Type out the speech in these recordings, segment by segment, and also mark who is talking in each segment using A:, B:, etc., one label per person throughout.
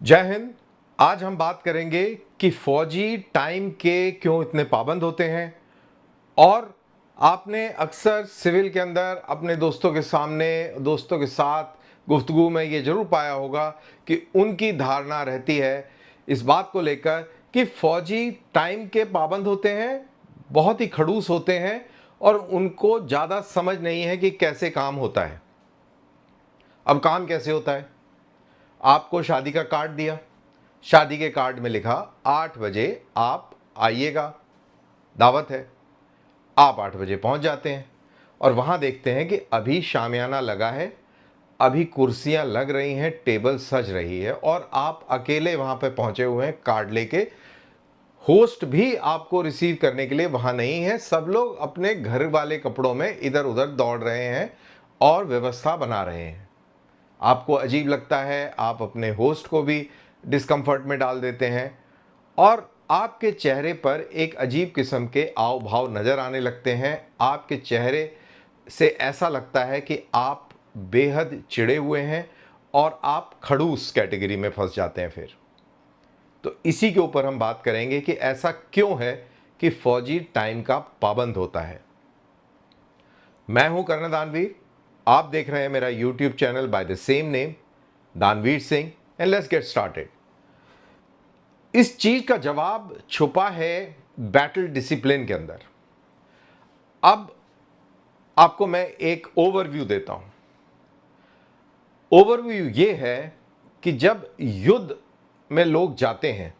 A: जय हिंद। आज हम बात करेंगे कि फौजी टाइम के क्यों इतने पाबंद होते हैं। और आपने अक्सर सिविल के अंदर अपने दोस्तों के सामने, दोस्तों के साथ गुफ्तगू में ये जरूर पाया होगा कि उनकी धारणा रहती है इस बात को लेकर कि फौजी टाइम के पाबंद होते हैं, बहुत ही खड़ूस होते हैं और उनको ज़्यादा समझ नहीं है कि कैसे काम होता है। अब काम कैसे होता है? आपको शादी का कार्ड दिया, शादी के कार्ड में लिखा 8 बजे आप आइएगा, दावत है। आप 8 बजे पहुंच जाते हैं और वहां देखते हैं कि अभी शामियाना लगा है, अभी कुर्सियां लग रही हैं, टेबल सज रही है और आप अकेले वहां पे पहुंचे हुए हैं कार्ड लेके। होस्ट भी आपको रिसीव करने के लिए वहां नहीं है, सब लोग अपने घर वाले कपड़ों में इधर उधर दौड़ रहे हैं और व्यवस्था बना रहे हैं। आपको अजीब लगता है, आप अपने होस्ट को भी डिस्कम्फर्ट में डाल देते हैं और आपके चेहरे पर एक अजीब किस्म के आव भाव नज़र आने लगते हैं। आपके चेहरे से ऐसा लगता है कि आप बेहद चिढ़े हुए हैं और आप खड़ूस कैटेगरी में फंस जाते हैं। फिर तो इसी के ऊपर हम बात करेंगे कि ऐसा क्यों है कि फौजी टाइम का पाबंद होता है। मैं हूं कर्नल दानवीर, आप देख रहे हैं मेरा YouTube channel by the same name, Danveer Singh, and let's get started. इस चीज का जवाब छुपा है बैटल डिसिप्लिन के अंदर। अब आपको मैं एक ओवरव्यू देता हूं। ओवरव्यू ये है कि जब युद्ध में लोग जाते हैं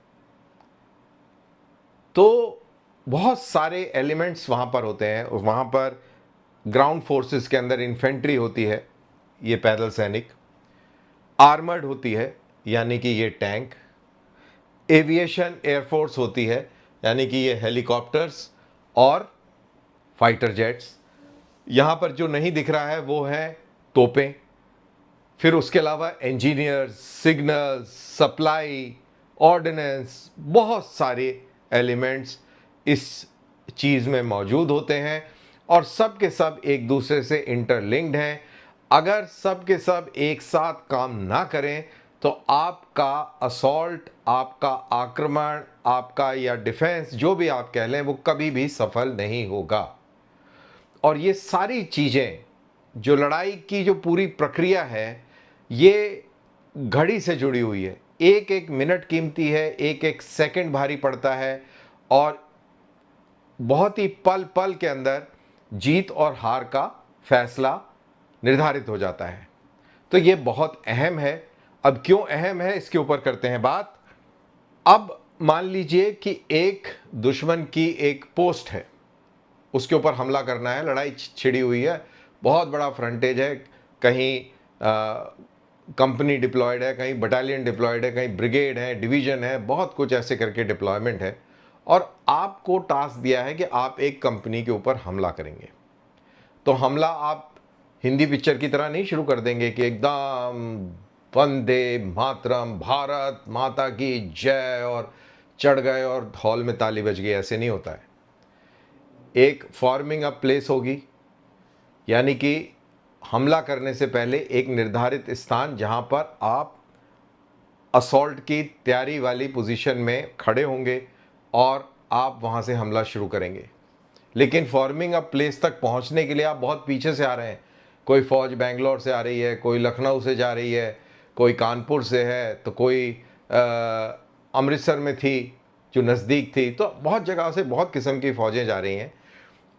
A: तो बहुत सारे एलिमेंट्स वहां पर होते हैं। वहां पर ग्राउंड फोर्सेस के अंदर इन्फेंट्री होती है, ये पैदल सैनिक। आर्मर्ड होती है, यानी कि ये टैंक। एविएशन एयरफोर्स होती है, यानी कि ये हेलीकॉप्टर्स और फाइटर जेट्स। यहाँ पर जो नहीं दिख रहा है वो है तोपें। फिर उसके अलावा इंजीनियर्स, सिग्नल्स, सप्लाई, ऑर्डिनेंस, बहुत सारे एलिमेंट्स इस चीज़ में मौजूद होते हैं और सब के सब एक दूसरे से इंटरलिंक्ड हैं। अगर सब के सब एक साथ काम ना करें तो आपका असॉल्ट, आपका आक्रमण, आपका या डिफेंस, जो भी आप कह लें, वो कभी भी सफल नहीं होगा। और ये सारी चीज़ें, जो लड़ाई की जो पूरी प्रक्रिया है, ये घड़ी से जुड़ी हुई है। एक एक मिनट कीमती है, एक एक सेकंड भारी पड़ता है और बहुत ही पल पल के अंदर जीत और हार का फैसला निर्धारित हो जाता है। तो ये बहुत अहम है। अब क्यों अहम है इसके ऊपर करते हैं बात। अब मान लीजिए कि एक दुश्मन की एक पोस्ट है, उसके ऊपर हमला करना है, लड़ाई छिड़ी हुई है, बहुत बड़ा फ्रंटेज है, कहीं कंपनी डिप्लॉयड है, कहीं बटालियन डिप्लॉयड है, कहीं ब्रिगेड है, डिवीजन है, बहुत कुछ ऐसे करके डिप्लॉयमेंट है और आपको टास्क दिया है कि आप एक कंपनी के ऊपर हमला करेंगे। तो हमला आप हिंदी पिक्चर की तरह नहीं शुरू कर देंगे कि एकदम वंदे मातरम, भारत माता की जय, और चढ़ गए और हॉल में ताली बज गई। ऐसे नहीं होता है। एक फॉर्मिंग अप प्लेस होगी, यानी कि हमला करने से पहले एक निर्धारित स्थान जहां पर आप असॉल्ट की तैयारी वाली पोजीशन में खड़े होंगे और आप वहां से हमला शुरू करेंगे। लेकिन फॉर्मिंग अप प्लेस तक पहुंचने के लिए आप बहुत पीछे से आ रहे हैं। कोई फौज बेंगलोर से आ रही है, कोई लखनऊ से जा रही है, कोई कानपुर से है, तो कोई अमृतसर में थी जो नज़दीक थी। तो बहुत जगह से बहुत किस्म की फ़ौजें जा रही हैं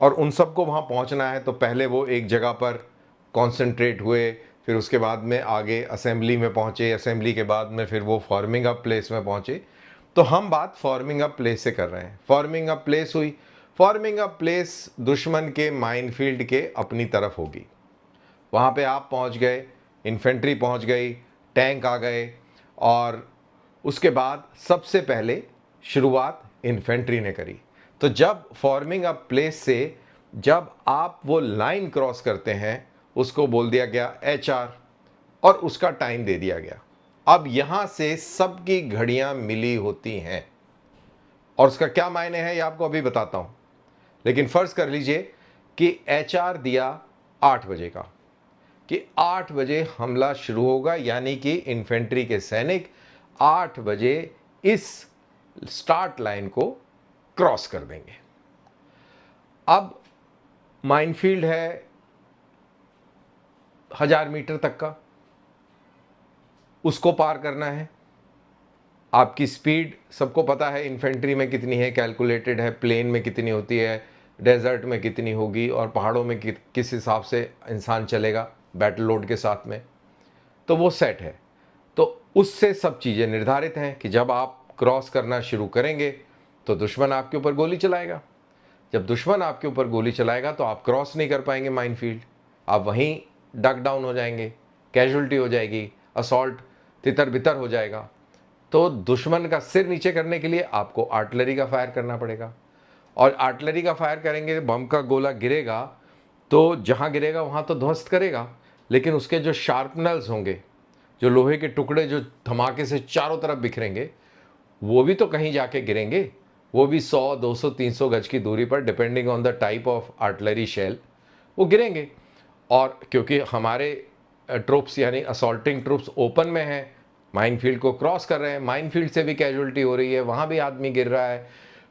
A: और उन सबको वहाँ पहुँचना है। तो पहले वो एक जगह पर कॉन्सेंट्रेट हुए, फिर उसके बाद में आगे असेंबली में पहुँचे, असेंबली के बाद में फिर वो फॉर्मिंग अप प्लेस में पहुँचे। तो हम बात फॉर्मिंग अप प्लेस से कर रहे हैं। फॉर्मिंग अप प्लेस हुई, फॉर्मिंग अप प्लेस दुश्मन के माइनफील्ड के अपनी तरफ होगी। वहाँ पे आप पहुँच गए, इन्फेंट्री पहुँच गई, टैंक आ गए और उसके बाद सबसे पहले शुरुआत इन्फेंट्री ने करी। तो जब फॉर्मिंग अप प्लेस से जब आप वो लाइन क्रॉस करते हैं, उसको बोल दिया गया HR और उसका टाइम दे दिया गया। अब यहां से सबकी घड़ियां मिली होती हैं और उसका क्या मायने है ये आपको अभी बताता हूं। लेकिन फर्ज कर लीजिए कि HR दिया 8 बजे का, कि 8 बजे हमला शुरू होगा, यानी कि इन्फेंट्री के सैनिक 8 बजे इस स्टार्ट लाइन को क्रॉस कर देंगे। अब माइनफील्ड है 1000 मीटर तक का, उसको पार करना है। आपकी स्पीड सबको पता है इन्फेंट्री में कितनी है, कैलकुलेटेड है, प्लेन में कितनी होती है, डेजर्ट में कितनी होगी और पहाड़ों में किस हिसाब से इंसान चलेगा बैटल लोड के साथ में, तो वो सेट है। तो उससे सब चीज़ें निर्धारित हैं कि जब आप क्रॉस करना शुरू करेंगे तो दुश्मन आपके ऊपर गोली चलाएगा। जब दुश्मन आपके ऊपर गोली चलाएगा तो आप क्रॉस नहीं कर पाएंगे माइनफील्ड, आप वहीं डक डाउन हो जाएंगे, कैजुअल्टी हो जाएगी, असॉल्ट तितर बितर हो जाएगा। तो दुश्मन का सिर नीचे करने के लिए आपको आर्टिलरी का फायर करना पड़ेगा, और आर्टिलरी का फायर करेंगे, बम का गोला गिरेगा तो जहाँ गिरेगा वहाँ तो ध्वस्त करेगा, लेकिन उसके जो शार्पनल्स होंगे, जो लोहे के टुकड़े जो धमाके से चारों तरफ बिखरेंगे, वो भी तो कहीं जाके गिरेंगे, वो भी 100, 200, 300 गज की दूरी पर, depending on the type of artillery shell, वो गिरेंगे। और क्योंकि हमारे ट्रूप्स यानी असॉल्टिंग ट्रूप्स ओपन में हैं, माइनफील्ड को क्रॉस कर रहे हैं, माइनफील्ड से भी कैजुअल्टी हो रही है, वहाँ भी आदमी गिर रहा है,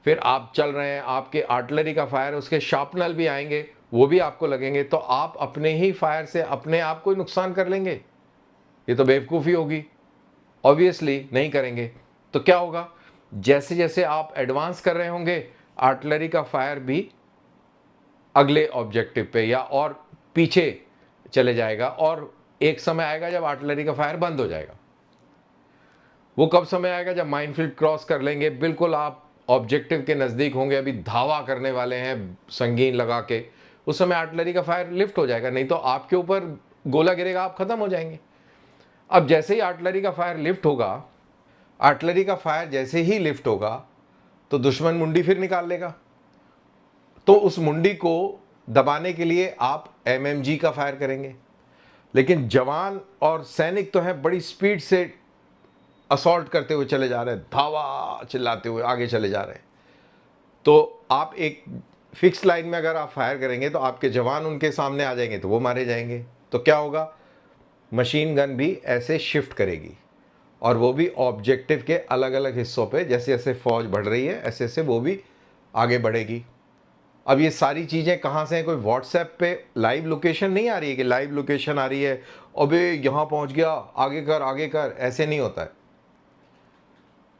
A: फिर आप चल रहे हैं, आपके आर्टिलरी का फायर, उसके शार्पनल भी आएंगे, वो भी आपको लगेंगे, तो आप अपने ही फायर से अपने आप को ही नुकसान कर लेंगे। ये तो बेवकूफ़ी होगी, ऑब्वियसली नहीं करेंगे। तो क्या होगा, जैसे जैसे आप एडवांस कर रहे होंगे, आर्टिलरी का फायर भी अगले ऑब्जेक्टिव पे या और पीछे चले जाएगा, और एक समय आएगा जब आर्टिलरी का फायर बंद हो जाएगा। वो कब समय आएगा, जब माइनफील्ड क्रॉस कर लेंगे, बिल्कुल आप ऑब्जेक्टिव के नज़दीक होंगे, अभी धावा करने वाले हैं संगीन लगा के, उस समय आर्टिलरी का फायर लिफ्ट हो जाएगा, नहीं तो आपके ऊपर गोला गिरेगा, आप खत्म हो जाएंगे। अब जैसे ही आर्टिलरी का फायर लिफ्ट होगा, आर्टिलरी का फायर जैसे ही लिफ्ट होगा तो दुश्मन मुंडी फिर निकाल लेगा। तो उस मुंडी को दबाने के लिए आप एमएमजी का फायर करेंगे, लेकिन जवान और सैनिक तो हैं बड़ी स्पीड से असॉल्ट करते हुए चले जा रहे हैं, धावा चिल्लाते हुए आगे चले जा रहे हैं। तो आप एक फिक्स लाइन में अगर आप फायर करेंगे तो आपके जवान उनके सामने आ जाएंगे तो वो मारे जाएंगे। तो क्या होगा, मशीन गन भी ऐसे शिफ्ट करेगी, और वो भी ऑब्जेक्टिव के अलग अलग हिस्सों पे, जैसे जैसे फौज बढ़ रही है ऐसे ऐसे वो भी आगे बढ़ेगी। अब ये सारी चीज़ें कहाँ से हैं, कोई व्हाट्सएप पे लाइव लोकेशन नहीं आ रही है कि लाइव लोकेशन आ रही है, अबे यहाँ पहुँच गया, आगे कर, ऐसे नहीं होता है।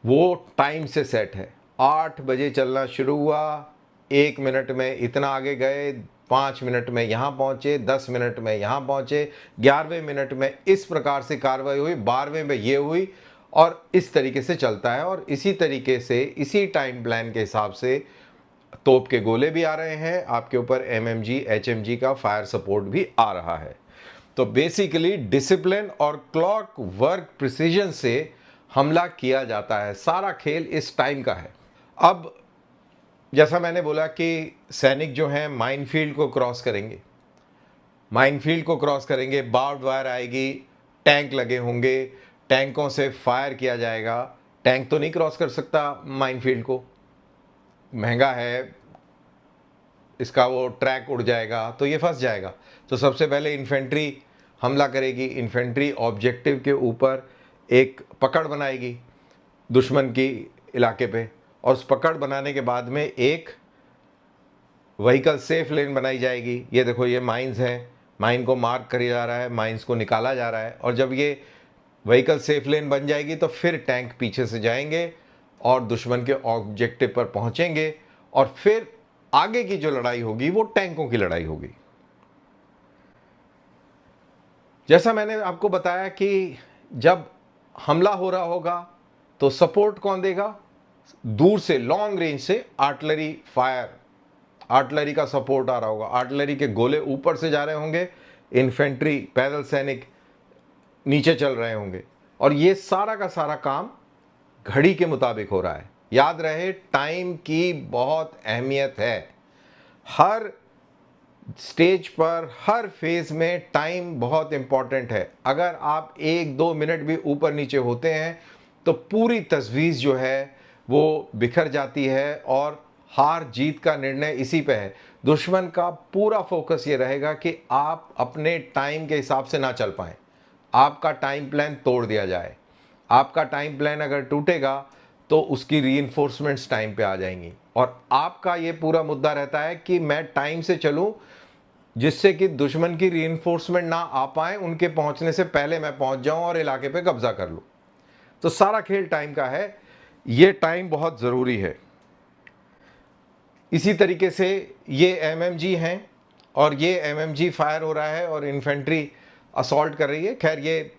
A: वो टाइम से सेट है। 8 बजे चलना शुरू हुआ, 1 मिनट में इतना आगे गए, 5 मिनट में यहाँ पहुँचे, 10 मिनट में यहाँ पहुँचे, 11वें मिनट में इस प्रकार से कार्रवाई हुई, 12वें में ये हुई, और इस तरीके से चलता है। और इसी तरीके से इसी टाइम प्लान के हिसाब से तोप के गोले भी आ रहे हैं आपके ऊपर, एमएमजी एचएमजी का फायर सपोर्ट भी आ रहा है। तो बेसिकली डिसिप्लिन और क्लॉक वर्क प्रिसीजन से हमला किया जाता है, सारा खेल इस टाइम का है। अब जैसा मैंने बोला कि सैनिक जो हैं माइनफील्ड को क्रॉस करेंगे, माइनफील्ड को क्रॉस करेंगे, बार्ब्ड वायर आएगी, टैंक लगे होंगे, टैंकों से फायर किया जाएगा। टैंक तो नहीं क्रॉस कर सकता माइनफील्ड को, महंगा है, इसका वो ट्रैक उड़ जाएगा तो ये फंस जाएगा। तो सबसे पहले इन्फेंट्री हमला करेगी, इन्फेंट्री ऑब्जेक्टिव के ऊपर एक पकड़ बनाएगी दुश्मन की इलाके पे, और उस पकड़ बनाने के बाद में एक व्हीकल सेफ लेन बनाई जाएगी। ये देखो, ये माइंस हैं, माइन को मार्क किया जा रहा है, माइंस को निकाला जा रहा है, और जब ये व्हीकल सेफ लेन बन जाएगी तो फिर टैंक पीछे से जाएंगे और दुश्मन के ऑब्जेक्टिव पर पहुंचेंगे, और फिर आगे की जो लड़ाई होगी वो टैंकों की लड़ाई होगी। जैसा मैंने आपको बताया कि जब हमला हो रहा होगा तो सपोर्ट कौन देगा, दूर से लॉन्ग रेंज से आर्टिलरी फायर, आर्टिलरी का सपोर्ट आ रहा होगा, आर्टिलरी के गोले ऊपर से जा रहे होंगे, इन्फेंट्री पैदल सैनिक नीचे चल रहे होंगे, और ये सारा का सारा काम घड़ी के मुताबिक हो रहा है। याद रहे, टाइम की बहुत अहमियत है। हर स्टेज पर, हर फेज में टाइम बहुत इंपॉर्टेंट है। अगर आप 1-2 मिनट भी ऊपर नीचे होते हैं तो पूरी तजवीज़ जो है वो बिखर जाती है, और हार जीत का निर्णय इसी पे है। दुश्मन का पूरा फोकस ये रहेगा कि आप अपने टाइम के हिसाब से ना चल पाएं, आपका टाइम प्लान तोड़ दिया जाए, आपका टाइम प्लान अगर टूटेगा तो उसकी रीइंफोर्समेंट्स टाइम पे आ जाएंगी। और आपका ये पूरा मुद्दा रहता है कि मैं टाइम से चलूं जिससे कि दुश्मन की रीइंफोर्समेंट ना आ पाए, उनके पहुंचने से पहले मैं पहुंच जाऊं और इलाके पे कब्जा कर लूं। तो सारा खेल टाइम का है, ये टाइम बहुत ज़रूरी है। इसी तरीके से ये एमएमजी हैं और ये एमएमजी फायर हो रहा है और इन्फेंट्री असॉल्ट कर रही है। खैर ये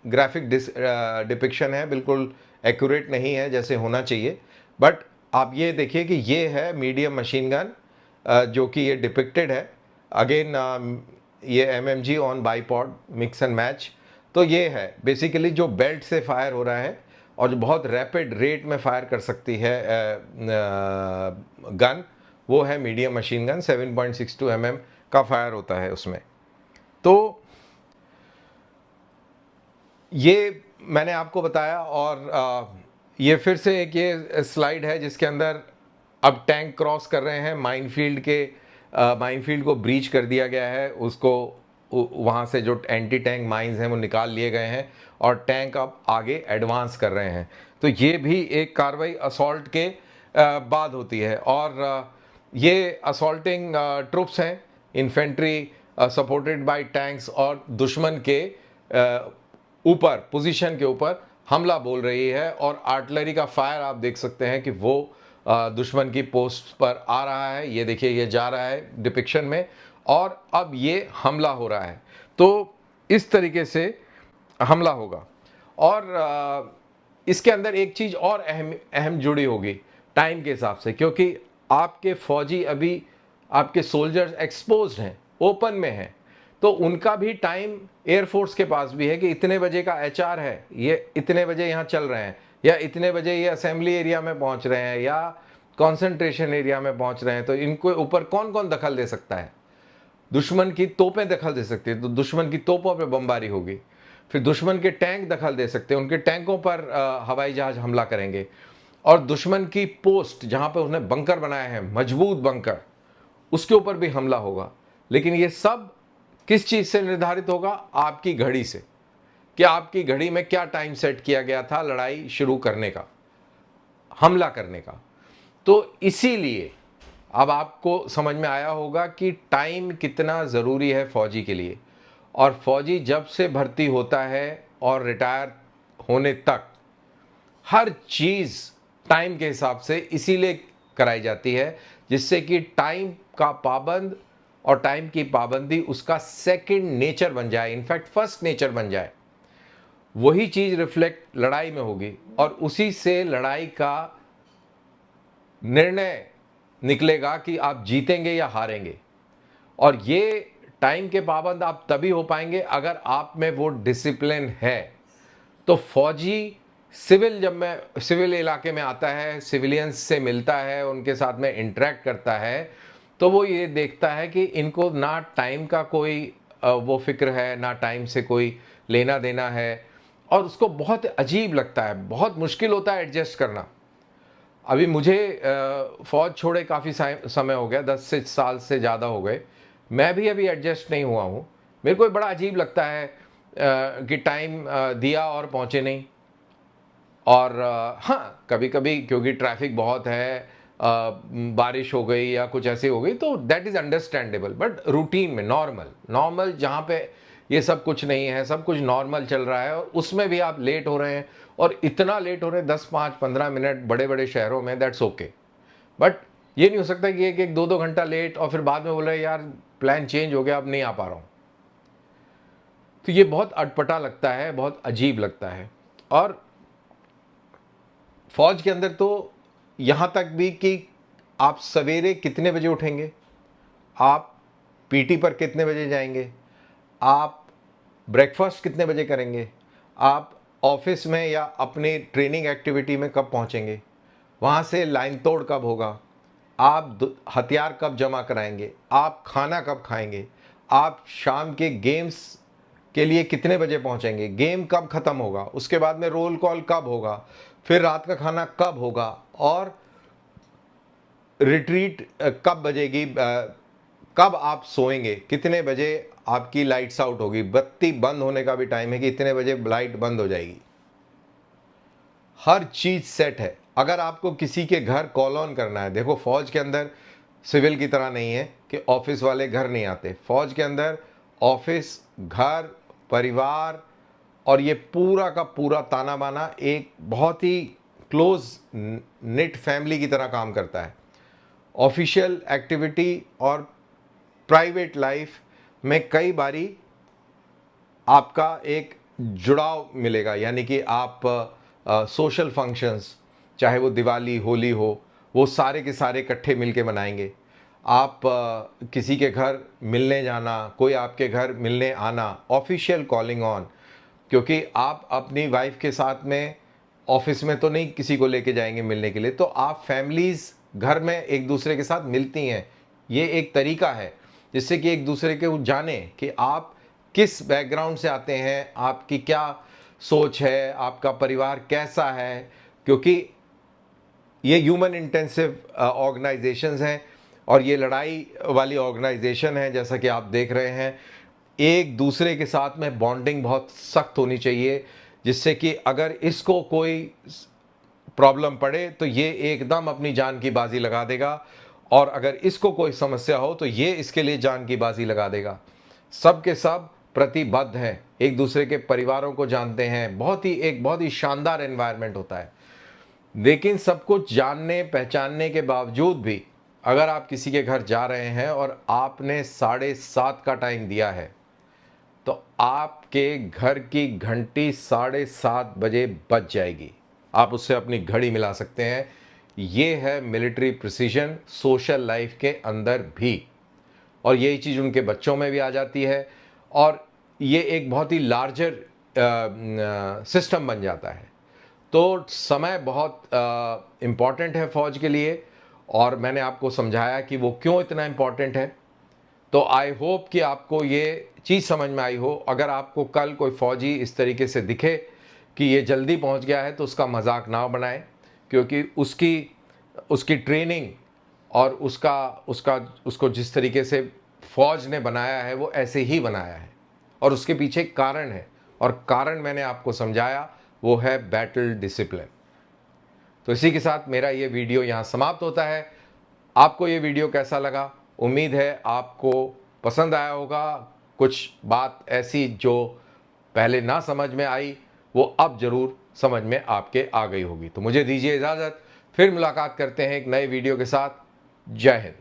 A: ग्राफिक डिपिक्शन है, बिल्कुल एक्यूरेट नहीं है जैसे होना चाहिए, बट आप ये देखिए कि ये है मीडियम मशीन गन जो कि ये डिपिक्टेड है। अगेन ये MMG on bipod mix and match. तो ये है बेसिकली जो बेल्ट से फायर हो रहा है और जो बहुत रैपिड रेट में फायर कर सकती है गन, वो है मीडियम मशीन गन। 7.62 mm का फायर होता है उसमें। तो ये मैंने आपको बताया। और ये फिर से एक ये स्लाइड है जिसके अंदर अब टैंक क्रॉस कर रहे हैं माइनफील्ड के, माइनफील्ड को ब्रीच कर दिया गया है, उसको वहाँ से जो एंटी टैंक माइंस हैं वो निकाल लिए गए हैं और टैंक अब आगे एडवांस कर रहे हैं। तो ये भी एक कार्रवाई असॉल्ट के बाद होती है। और ये असॉल्टिंग ट्रुप्स हैं, इन्फेंट्री सपोर्टेड बाय टैंक्स, और दुश्मन के ऊपर पोजीशन के ऊपर हमला बोल रही है। और आर्टिलरी का फायर आप देख सकते हैं कि वो दुश्मन की पोस्ट पर आ रहा है। ये देखिए ये जा रहा है डिपिक्शन में और अब ये हमला हो रहा है। तो इस तरीके से हमला होगा। और इसके अंदर एक चीज़ और अहम अहम जुड़ी होगी टाइम के हिसाब से, क्योंकि आपके फौजी अभी, आपके सोल्जर्स एक्सपोज्ड हैं, ओपन में हैं, तो उनका भी टाइम एयरफोर्स के पास भी है कि इतने बजे का एचआर है, ये इतने बजे यहाँ चल रहे हैं, या इतने बजे ये असेंबली एरिया में पहुँच रहे हैं या कॉन्सेंट्रेशन एरिया में पहुँच रहे हैं। तो इनको ऊपर कौन कौन दखल दे सकता है? दुश्मन की तोपें दखल दे सकती है, तो दुश्मन की तोपों पर बमबारी होगी। फिर दुश्मन के टैंक दखल दे सकते हैं, उनके टैंकों पर हवाई जहाज हमला करेंगे। और दुश्मन की पोस्ट जहाँ पर उसने बंकर बनाए हैं, मजबूत बंकर, उसके ऊपर भी हमला होगा। लेकिन ये सब किस चीज़ से निर्धारित होगा? आपकी घड़ी से, कि आपकी घड़ी में क्या टाइम सेट किया गया था लड़ाई शुरू करने का, हमला करने का। तो इसीलिए अब आपको समझ में आया होगा कि टाइम कितना ज़रूरी है फौजी के लिए। और फौजी जब से भर्ती होता है और रिटायर होने तक हर चीज़ टाइम के हिसाब से इसीलिए कराई जाती है, जिससे कि टाइम का पाबंद और टाइम की पाबंदी उसका सेकंड नेचर बन जाए, इनफैक्ट फर्स्ट नेचर बन जाए। वही चीज़ रिफ्लेक्ट लड़ाई में होगी और उसी से लड़ाई का निर्णय निकलेगा कि आप जीतेंगे या हारेंगे। और ये टाइम के पाबंद आप तभी हो पाएंगे अगर आप में वो डिसिप्लिन है। तो फौजी जब मैं सिविल इलाके में आता है, सिविलियंस से मिलता है, उनके साथ में इंटरेक्ट करता है, तो वो ये देखता है कि इनको ना टाइम का कोई वो फिक्र है, ना टाइम से कोई लेना देना है। और उसको बहुत अजीब लगता है, बहुत मुश्किल होता है एडजस्ट करना। अभी मुझे फ़ौज छोड़े काफ़ी समय हो गया, 10 से साल से ज़्यादा हो गए। मैं भी अभी एडजस्ट नहीं हुआ हूँ। मेरे को बड़ा अजीब लगता है कि टाइम दिया और पहुँचे नहीं। और हाँ, कभी-कभी क्योंकि ट्रैफिक बहुत है, बारिश हो गई या कुछ ऐसी हो गई, तो that is understandable. But routine में नॉर्मल जहाँ पे ये सब कुछ नहीं है, सब कुछ नॉर्मल चल रहा है और उसमें भी आप लेट हो रहे हैं, और इतना लेट हो रहे हैं 10, 5, 15 मिनट बड़े-बड़े शहरों में, दैट्स ओके। बट ये नहीं हो सकता कि एक 2-2 घंटा लेट और फिर बाद में बोल रहे हैं यार प्लान चेंज हो गया, अब नहीं आ पा रहा हूँ। तो ये बहुत अटपटा लगता है, बहुत अजीब लगता है। और फौज के अंदर तो यहाँ तक भी कि आप सवेरे कितने बजे उठेंगे, आप पीटी पर कितने बजे जाएंगे, आप ब्रेकफास्ट कितने बजे करेंगे, आप ऑफिस में या अपनी ट्रेनिंग एक्टिविटी में कब पहुँचेंगे, वहाँ से लाइन तोड़ कब होगा, आप हथियार कब जमा कराएंगे, आप खाना कब खाएंगे, आप शाम के गेम्स के लिए कितने बजे पहुंचेंगे, गेम कब ख़त्म होगा, उसके बाद में रोल कॉल कब होगा, फिर रात का खाना कब होगा, और रिट्रीट कब बजेगी, कब आप सोएंगे, कितने बजे आपकी लाइट्स आउट होगी, बत्ती बंद होने का भी टाइम है कि इतने बजे लाइट बंद हो जाएगी। हर चीज़ सेट है। अगर आपको किसी के घर कॉल ऑन करना है, देखो फौज के अंदर सिविल की तरह नहीं है कि ऑफिस वाले घर नहीं आते। फौज के अंदर ऑफिस, घर, परिवार और ये पूरा का पूरा ताना बाना एक बहुत ही क्लोज निट फैमिली की तरह काम करता है। ऑफिशियल एक्टिविटी और प्राइवेट लाइफ में कई बारी आपका एक जुड़ाव मिलेगा, यानी कि आप सोशल फंक्शंस, चाहे वो दिवाली, होली हो, वो सारे के सारे इकट्ठे मिलके मनाएंगे। आप किसी के घर मिलने जाना, कोई आपके घर मिलने आना, ऑफिशियल कॉलिंग ऑन, क्योंकि आप अपनी वाइफ के साथ में ऑफिस में तो नहीं किसी को लेके जाएंगे मिलने के लिए, तो आप फैमिलीज़ घर में एक दूसरे के साथ मिलती हैं। ये एक तरीका है जिससे कि एक दूसरे के जाने कि आप किस बैकग्राउंड से आते हैं, आपकी क्या सोच है, आपका परिवार कैसा है, क्योंकि ये ह्यूमन इंटेंसिव ऑर्गेनाइजेशंस हैं और ये लड़ाई वाली ऑर्गेनाइजेशन है। जैसा कि आप देख रहे हैं, एक दूसरे के साथ में बॉन्डिंग बहुत सख्त होनी चाहिए, जिससे कि अगर इसको कोई प्रॉब्लम पड़े तो ये एकदम अपनी जान की बाजी लगा देगा, और अगर इसको कोई समस्या हो तो ये इसके लिए जान की बाजी लगा देगा। सब के सब प्रतिबद्ध हैं, एक दूसरे के परिवारों को जानते हैं। बहुत ही शानदार एनवायरनमेंट होता है। लेकिन सब कुछ जानने पहचानने के बावजूद भी अगर आप किसी के घर जा रहे हैं और आपने 7:30 का टाइम दिया है, तो आपके घर की घंटी 7:30 बजे बज जाएगी। आप उससे अपनी घड़ी मिला सकते हैं। ये है मिलिट्री प्रिसीजन सोशल लाइफ के अंदर भी, और यही चीज़ उनके बच्चों में भी आ जाती है, और ये एक बहुत ही लार्जर सिस्टम बन जाता है। तो समय बहुत इम्पॉर्टेंट है फ़ौज के लिए, और मैंने आपको समझाया कि वो क्यों इतना इम्पॉर्टेंट है। तो आई होप कि आपको ये चीज़ समझ में आई हो। अगर आपको कल कोई फ़ौजी इस तरीके से दिखे कि ये जल्दी पहुंच गया है, तो उसका मजाक ना बनाएं, क्योंकि उसकी ट्रेनिंग और उसको जिस तरीके से फ़ौज ने बनाया है वो ऐसे ही बनाया है, और उसके पीछे कारण है, और कारण मैंने आपको समझाया, वो है बैटल डिसिप्लिन। तो इसी के साथ मेरा ये वीडियो यहाँ समाप्त होता है। आपको ये वीडियो कैसा लगा? उम्मीद है आपको पसंद आया होगा। कुछ बात ऐसी जो पहले ना समझ में आई, वो अब ज़रूर समझ में आपके आ गई होगी। तो मुझे दीजिए इजाज़त, फिर मुलाकात करते हैं एक नए वीडियो के साथ। जय हिंद।